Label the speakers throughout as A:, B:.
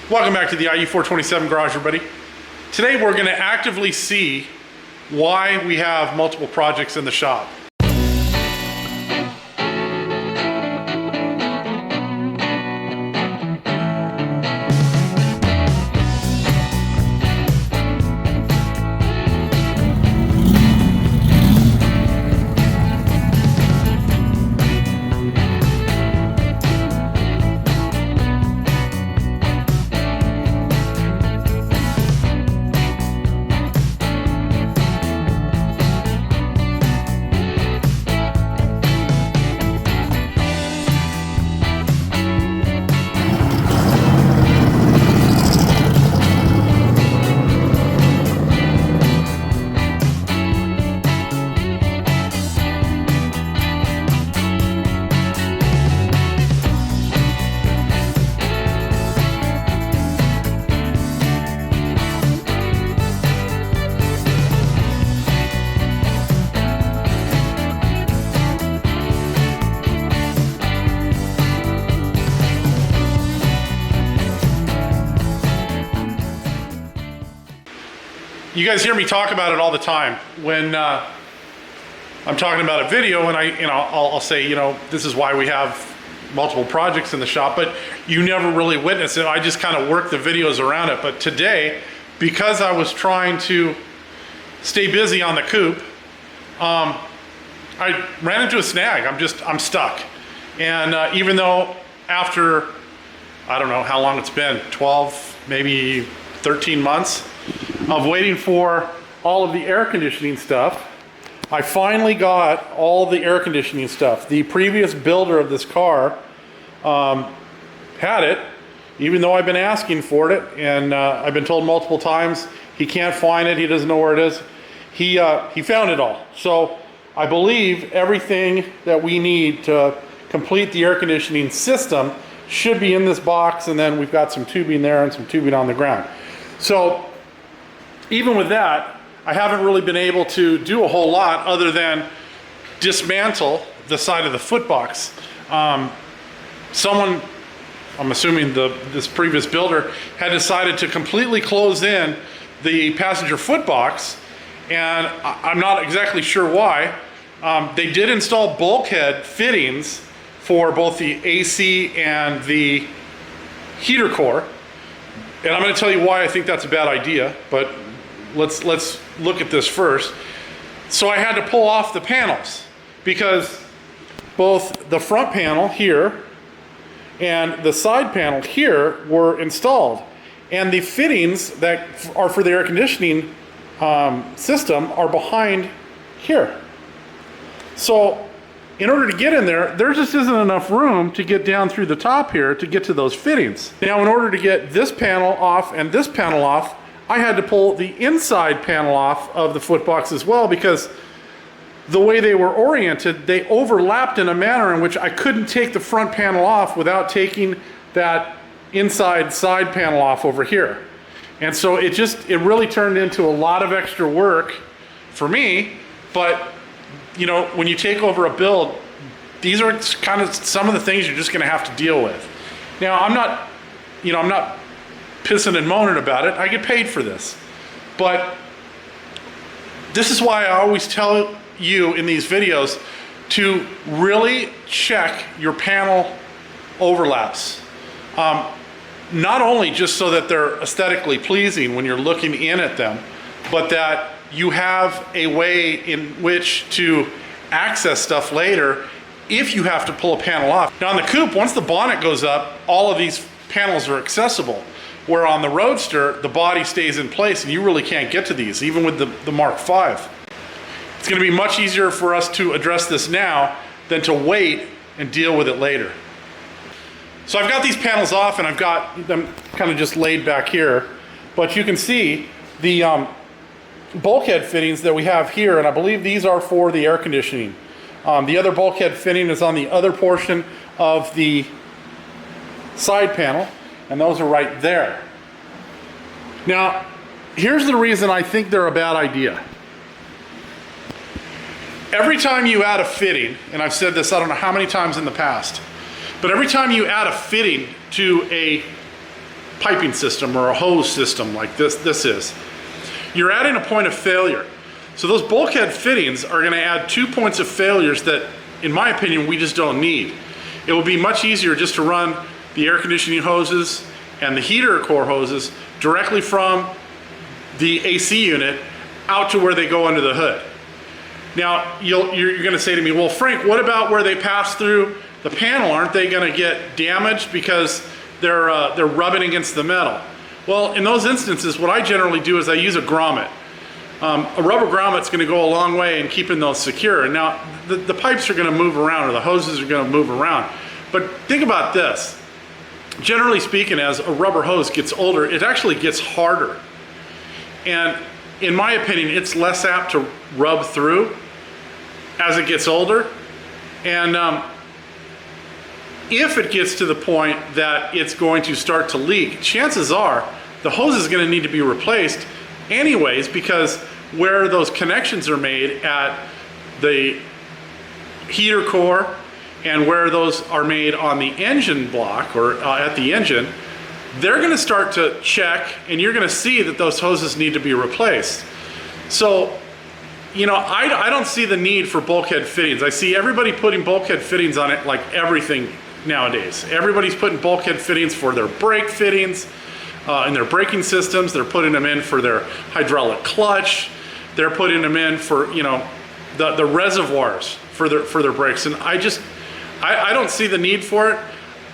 A: Welcome back to the IU427 garage, everybody. Today we're going to actively see why we have multiple projects in the shop. You guys hear me talk about it all the time when I'm talking about a video, and I'll say, this is why we have multiple projects in the shop, but you never really witness it. I just kind of work the videos around it. But today, because I was trying to stay busy on the Coupe, I ran into a snag. I'm stuck. And even though after, I don't know how long it's been, 12, maybe 13 months, of waiting for all of the air conditioning stuff, I finally got all the air conditioning stuff. The previous builder of this car had it, even though I've been asking for it, and I've been told multiple times he can't find it, he doesn't know where it is. He found it all. So I believe everything that we need to complete the air conditioning system should be in this box, and then we've got some tubing there and some tubing on the ground. So even with that, I haven't really been able to do a whole lot other than dismantle the side of the footbox. Someone, I'm assuming this previous builder, had decided to completely close in the passenger footbox, and I'm not exactly sure why. They did install bulkhead fittings for both the AC and the heater core, and I'm going to tell you why I think that's a bad idea, but let's look at this first. So I had to pull off the panels because both the front panel here and the side panel here were installed, and the fittings that are for the air conditioning system are behind here. So in order to get in there, there just isn't enough room to get down through the top here to get to those fittings. Now, in order to get this panel off and this panel off, I had to pull the inside panel off of the footbox as well, because the way they were oriented, they overlapped in a manner in which I couldn't take the front panel off without taking that inside side panel off over here. And so it really turned into a lot of extra work for me. But when you take over a build, these are kind of some of the things you're just going to have to deal with. Now, I'm not pissing and moaning about it. I get paid for this. But this is why I always tell you in these videos to really check your panel overlaps. Not only just so that they're aesthetically pleasing when you're looking in at them, but that you have a way in which to access stuff later if you have to pull a panel off. Now on the Coupe, once the bonnet goes up, all of these panels are accessible. Where on the Roadster, the body stays in place and you really can't get to these, even with the Mark V. It's going to be much easier for us to address this now than to wait and deal with it later. So I've got these panels off and I've got them kind of just laid back here, but you can see the bulkhead fittings that we have here, and I believe these are for the air conditioning. The other bulkhead fitting is on the other portion of the side panel, and those are right there. Now, here's the reason I think they're a bad idea. Every time you add a fitting, and I've said this I don't know how many times in the past, but every time you add a fitting to a piping system or a hose system like this is. You're adding a point of failure. So those bulkhead fittings are gonna add 2 points of failures that, in my opinion, we just don't need. It will be much easier just to run the air conditioning hoses and the heater core hoses directly from the AC unit out to where they go under the hood. Now, you're gonna say to me, well, Frank, what about where they pass through the panel? Aren't they gonna get damaged because they're rubbing against the metal? Well, in those instances, what I generally do is I use a grommet. A rubber grommet's gonna go a long way in keeping those secure. Now, the pipes are gonna move around, or the hoses are gonna move around. But think about this. Generally speaking, as a rubber hose gets older, it actually gets harder. And in my opinion, it's less apt to rub through as it gets older. And if it gets to the point that it's going to start to leak, chances are the hose is going to need to be replaced anyways, because where those connections are made at the heater core and where those are made on the engine block or at the engine, they're going to start to check, and you're going to see that those hoses need to be replaced. So, you know, I don't see the need for bulkhead fittings. I see everybody putting bulkhead fittings on it like everything nowadays. Everybody's putting bulkhead fittings for their brake fittings and their braking systems. They're putting them in for their hydraulic clutch. They're putting them in for, you know, the reservoirs for their brakes. And I don't see the need for it.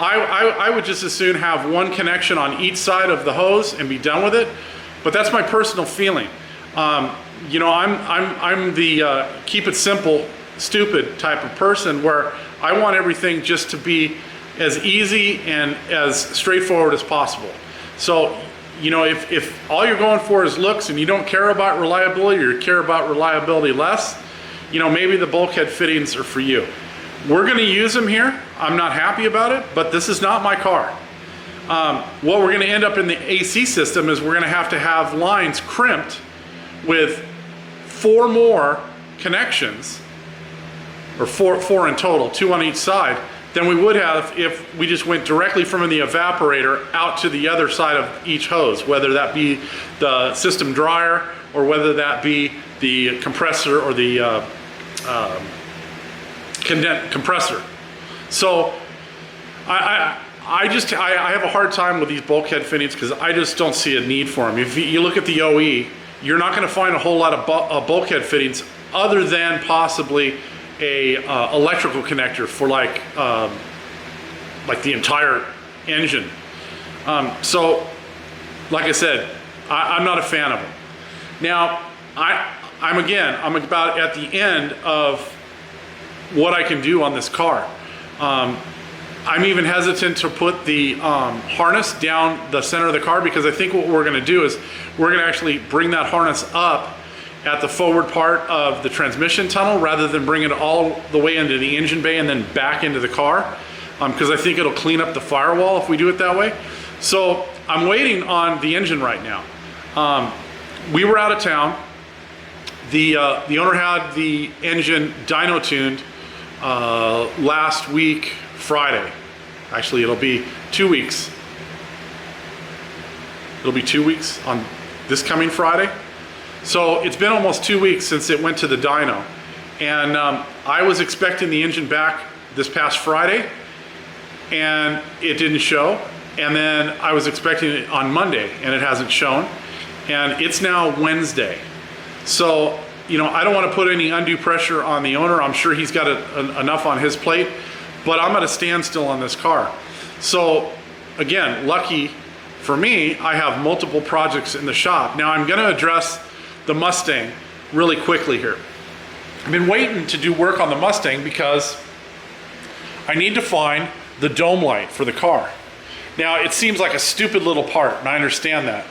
A: I would just as soon have one connection on each side of the hose and be done with it. But that's my personal feeling. You know, I'm the keep it simple, stupid type of person, where I want everything just to be as easy and as straightforward as possible. So, you know, if all you're going for is looks and you don't care about reliability, or you care about reliability less, you know, maybe the bulkhead fittings are for you. We're going to use them here. I'm not happy about it, but this is not my car. What we're going to end up in the AC system is we're going to have lines crimped with 4 more connections, or four in total, 2 on each side, than we would have if we just went directly from the evaporator out to the other side of each hose, whether that be the system dryer or whether that be the compressor or the compressor. So I have a hard time with these bulkhead fittings because I just don't see a need for them. If you look at the OE, you're not going to find a whole lot of bulkhead fittings other than possibly a electrical connector for like the entire engine. So like I said, I'm not a fan of them. Now I'm about at the end of what I can do on this car. I'm even hesitant to put the harness down the center of the car, because I think what we're going to do is we're going to actually bring that harness up at the forward part of the transmission tunnel rather than bring it all the way into the engine bay and then back into the car, because I think it'll clean up the firewall if we do it that way. So I'm waiting on the engine right now. We were out of town. The owner had the engine dyno tuned last week Friday. Actually, it'll be 2 weeks. It'll be 2 weeks on this coming Friday. So it's been almost 2 weeks since it went to the dyno. And I was expecting the engine back this past Friday, and it didn't show. And then I was expecting it on Monday, and it hasn't shown. And it's now Wednesday. So, you know, I don't want to put any undue pressure on the owner. I'm sure he's got enough on his plate, but I'm at a standstill on this car. So again, lucky for me, I have multiple projects in the shop. Now I'm going to address the Mustang really quickly here. I've been waiting to do work on the Mustang because I need to find the dome light for the car. Now it seems like a stupid little part, and I understand that,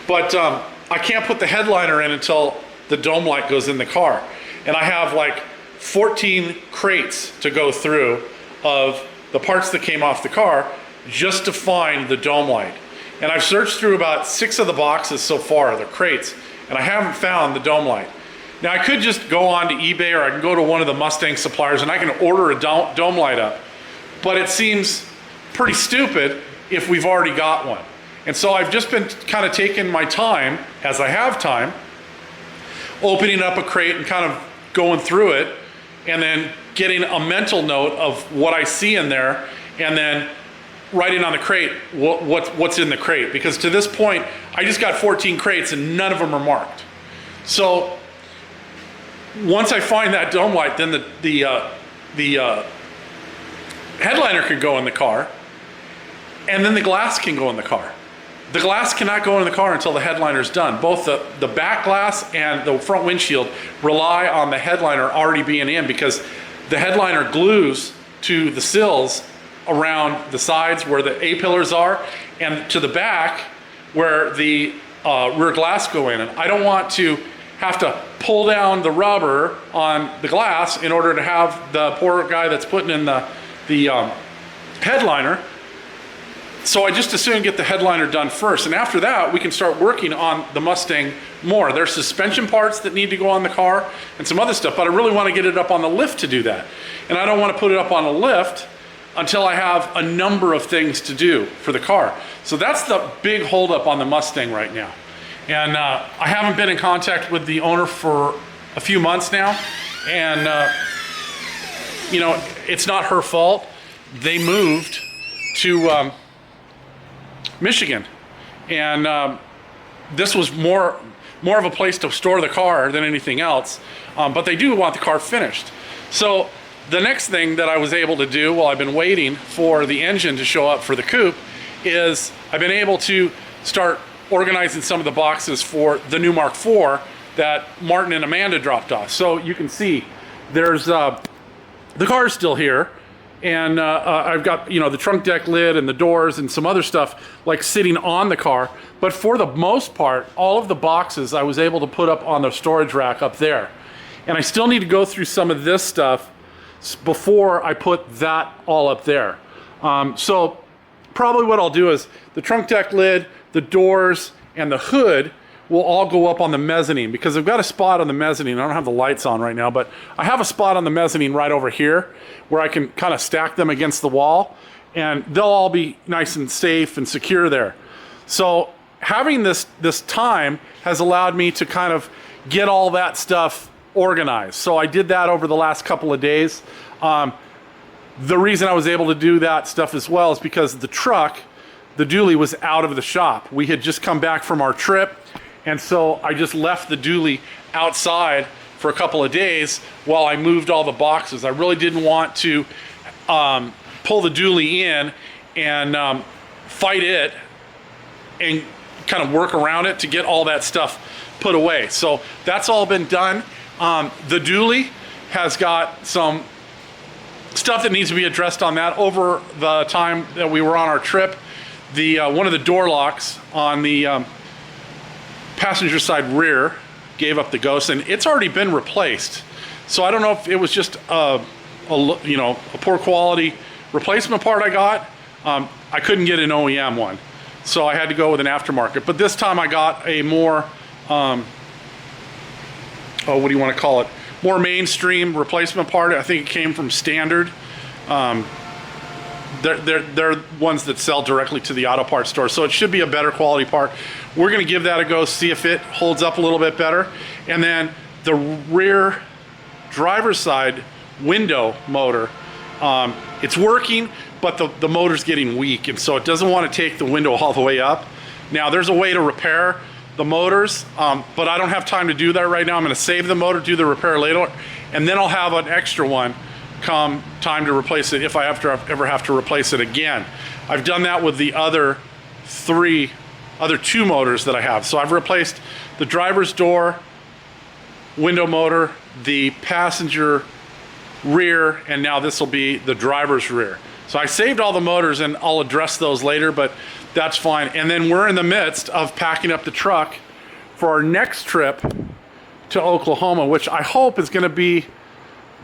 A: but I can't put the headliner in until the dome light goes in the car. And I have like 14 crates to go through of the parts that came off the car just to find the dome light. And I've searched through about 6 of the boxes so far, the crates, and I haven't found the dome light. Now I could just go on to eBay, or I can go to one of the Mustang suppliers and I can order a dome light up. But it seems pretty stupid if we've already got one. And so I've just been kind of taking my time, as I have time, opening up a crate and kind of going through it, and then getting a mental note of what I see in there, and then writing on the crate what's in the crate. Because to this point, I just got 14 crates and none of them are marked. So once I find that dome light, then the headliner can go in the car, and then the glass can go in the car. The glass cannot go in the car until the headliner's done. Both the back glass and the front windshield rely on the headliner already being in, because the headliner glues to the sills around the sides where the A-pillars are, and to the back where the rear glass go in. And I don't want to have to pull down the rubber on the glass in order to have the poor guy that's putting in the headliner. So I just as soon get the headliner done first, and after that we can start working on the Mustang more. There's suspension parts that need to go on the car and some other stuff, but I really want to get it up on the lift to do that. And I don't want to put it up on a lift until I have a number of things to do for the car. So that's the big holdup on the Mustang right now. And I haven't been in contact with the owner for a few months now, and you know, it's not her fault. They moved to Michigan, and this was more of a place to store the car than anything else, but they do want the car finished. So the next thing that I was able to do while I've been waiting for the engine to show up for the Coupe is I've been able to start organizing some of the boxes for the new Mark IV that Martin and Amanda dropped off. So you can see there's the car's still here, and I've got, you know, the trunk deck lid and the doors and some other stuff like sitting on the car. But for the most part, all of the boxes I was able to put up on the storage rack up there. And I still need to go through some of this stuff before I put that all up there. So probably what I'll do is the trunk deck lid, the doors, and the hood will all go up on the mezzanine, because I've got a spot on the mezzanine. I don't have the lights on right now, but I have a spot on the mezzanine right over here where I can kind of stack them against the wall, and they'll all be nice and safe and secure there. So having this time has allowed me to kind of get all that stuff organized. So I did that over the last couple of days. The reason I was able to do that stuff as well is because the truck, the dually, was out of the shop. We had just come back from our trip, and so I just left the dually outside for a couple of days while I moved all the boxes. I really didn't want to pull the dually in and fight it and kind of work around it to get all that stuff put away. So that's all been done. The dually has got some stuff that needs to be addressed on that. Over the time that we were on our trip, the one of the door locks on the passenger side rear gave up the ghost, and it's already been replaced. So I don't know if it was just a poor quality replacement part I got. I couldn't get an OEM one, so I had to go with an aftermarket. But this time I got a more what do you want to call it? More mainstream replacement part. I think it came from Standard. They're ones that sell directly to the auto parts store, so it should be a better quality part. We're going to give that a go, see if it holds up a little bit better. And then the rear driver's side window motor, it's working, but the motor's getting weak, and so it doesn't want to take the window all the way up. Now there's a way to repair the motors, but I don't have time to do that right now. I'm going to save the motor, do the repair later, and then I'll have an extra one come time to replace it if I ever have to replace it again. I've done that with the other two motors that I have. So I've replaced the driver's door window motor, the passenger rear, and now this will be the driver's rear. So I saved all the motors, and I'll address those later, but that's fine. And then we're in the midst of packing up the truck for our next trip to Oklahoma, which I hope is going to be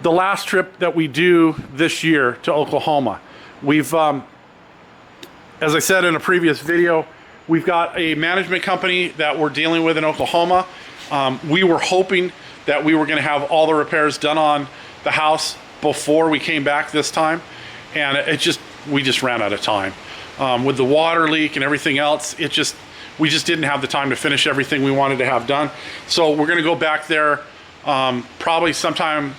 A: the last trip that we do this year to Oklahoma. We've, as I said in a previous video, we've got a management company that we're dealing with in Oklahoma. We were hoping that we were going to have all the repairs done on the house before we came back this time, and we just ran out of time. with the water leak and everything else, we just didn't have the time to finish everything we wanted to have done. So we're gonna go back there probably sometime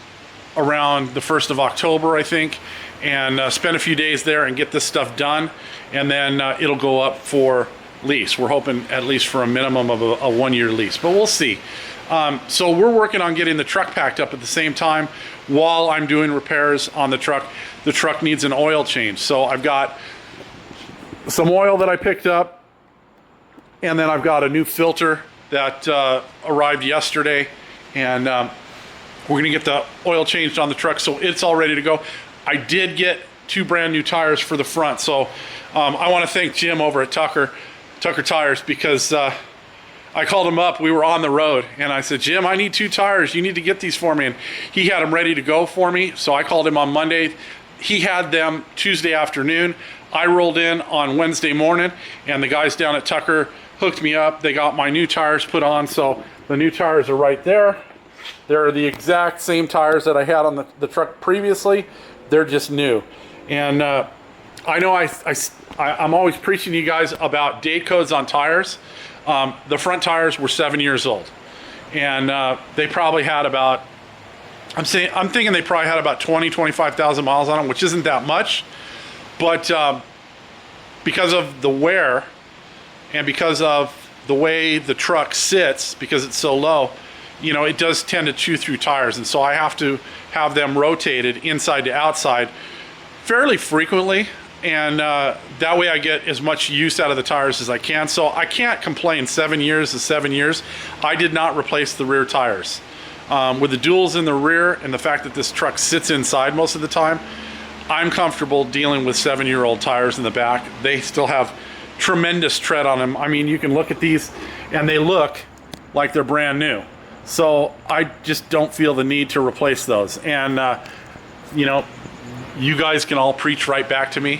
A: around the 1st of October, I think, and spend a few days there and get this stuff done, and then it'll go up for lease. We're hoping at least for a minimum of a 1-year lease, but we'll see. So we're working on getting the truck packed up at the same time while I'm doing repairs on the truck. The truck needs an oil change. So I've got some oil that I picked up, and then I've got a new filter that arrived yesterday, and we're gonna get the oil changed on the truck so it's all ready to go. I did get 2 brand new tires for the front, so I wanna thank Jim over at Tucker Tires, because I called him up, we were on the road, and I said, Jim, I need 2 tires, you need to get these for me. And he had them ready to go for me, so I called him on Monday. He had them Tuesday afternoon. I rolled in on Wednesday morning, and the guys down at Tucker hooked me up. They got my new tires put on, so the new tires are right there. They're the exact same tires that I had on the truck previously. They're just new. And I know I'm always preaching to you guys about date codes on tires. The front tires were 7 years old, and they probably had about, I'm thinking they probably had about 25,000 miles on them, which isn't that much, but because of the wear and because of the way the truck sits, because it's so low, you know, it does tend to chew through tires, and so I have to have them rotated inside to outside fairly frequently, and that way I get as much use out of the tires as I can. So I can't complain. 7 years is 7 years. I did not replace the rear tires. With the duals in the rear and the fact that this truck sits inside most of the time, I'm comfortable dealing with 7-year-old tires in the back. They still have tremendous tread on them. I mean, you can look at these and they look like they're brand new. So I just don't feel the need to replace those. And you know, you guys can all preach right back to me.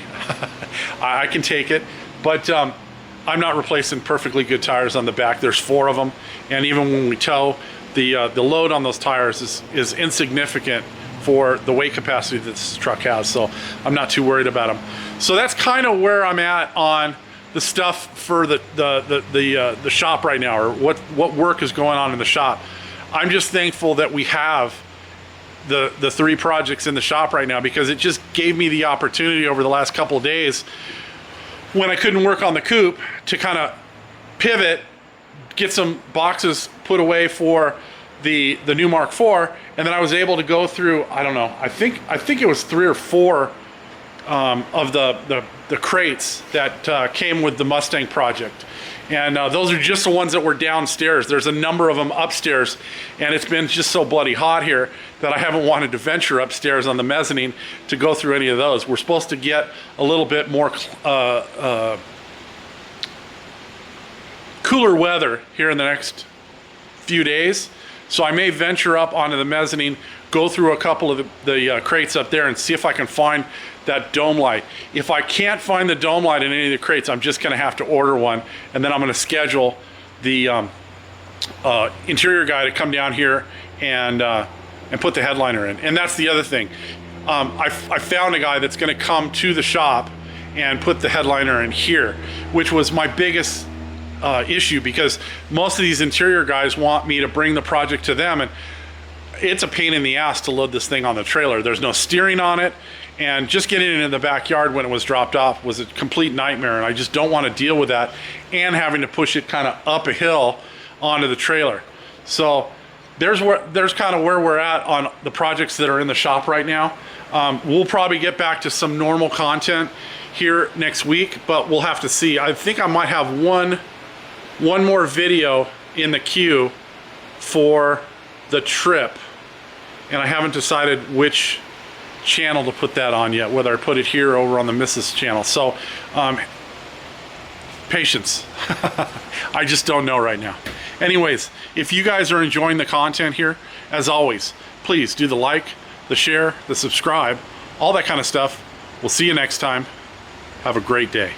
A: I can take it, but I'm not replacing perfectly good tires on the back. There's 4 of them, and even when we tow, the load on those tires is insignificant for the weight capacity that this truck has, so I'm not too worried about them. So that's kind of where I'm at on the stuff for the shop right now, or what work is going on in the shop. I'm just thankful that we have the 3 projects in the shop right now, because it just gave me the opportunity over the last couple of days when I couldn't work on the Coupe to kind of pivot, get some boxes put away for the new Mark IV, and then I was able to go through, I don't know, I think it was 3 or 4 of the crates that came with the Mustang project. And those are just the ones that were downstairs. There's a number of them upstairs, and it's been just so bloody hot here that I haven't wanted to venture upstairs on the mezzanine to go through any of those. We're supposed to get a little bit more cooler weather here in the next few days, so I may venture up onto the mezzanine, go through a couple of the crates up there and see if I can find that dome light. If I can't find the dome light in any of the crates, I'm just gonna have to order one, and then I'm gonna schedule the interior guy to come down here and put the headliner in. And that's the other thing. I found a guy that's gonna come to the shop and put the headliner in here, which was my biggest issue, because most of these interior guys want me to bring the project to them, and it's a pain in the ass to load this thing on the trailer. There's no steering on it, and just getting it in the backyard when it was dropped off was a complete nightmare, and I just don't want to deal with that and having to push it kind of up a hill onto the trailer. So there's kind of where we're at on the projects that are in the shop right now. We'll probably get back to some normal content here next week, but we'll have to see. I think I might have one more video in the queue for the trip, and I haven't decided which channel to put that on yet, whether I put it here or over on the Mrs. channel. So patience. I just don't know right now. Anyways, if you guys are enjoying the content here, as always, please do the like, the share, the subscribe, all that kind of stuff. We'll see you next time. Have a great day.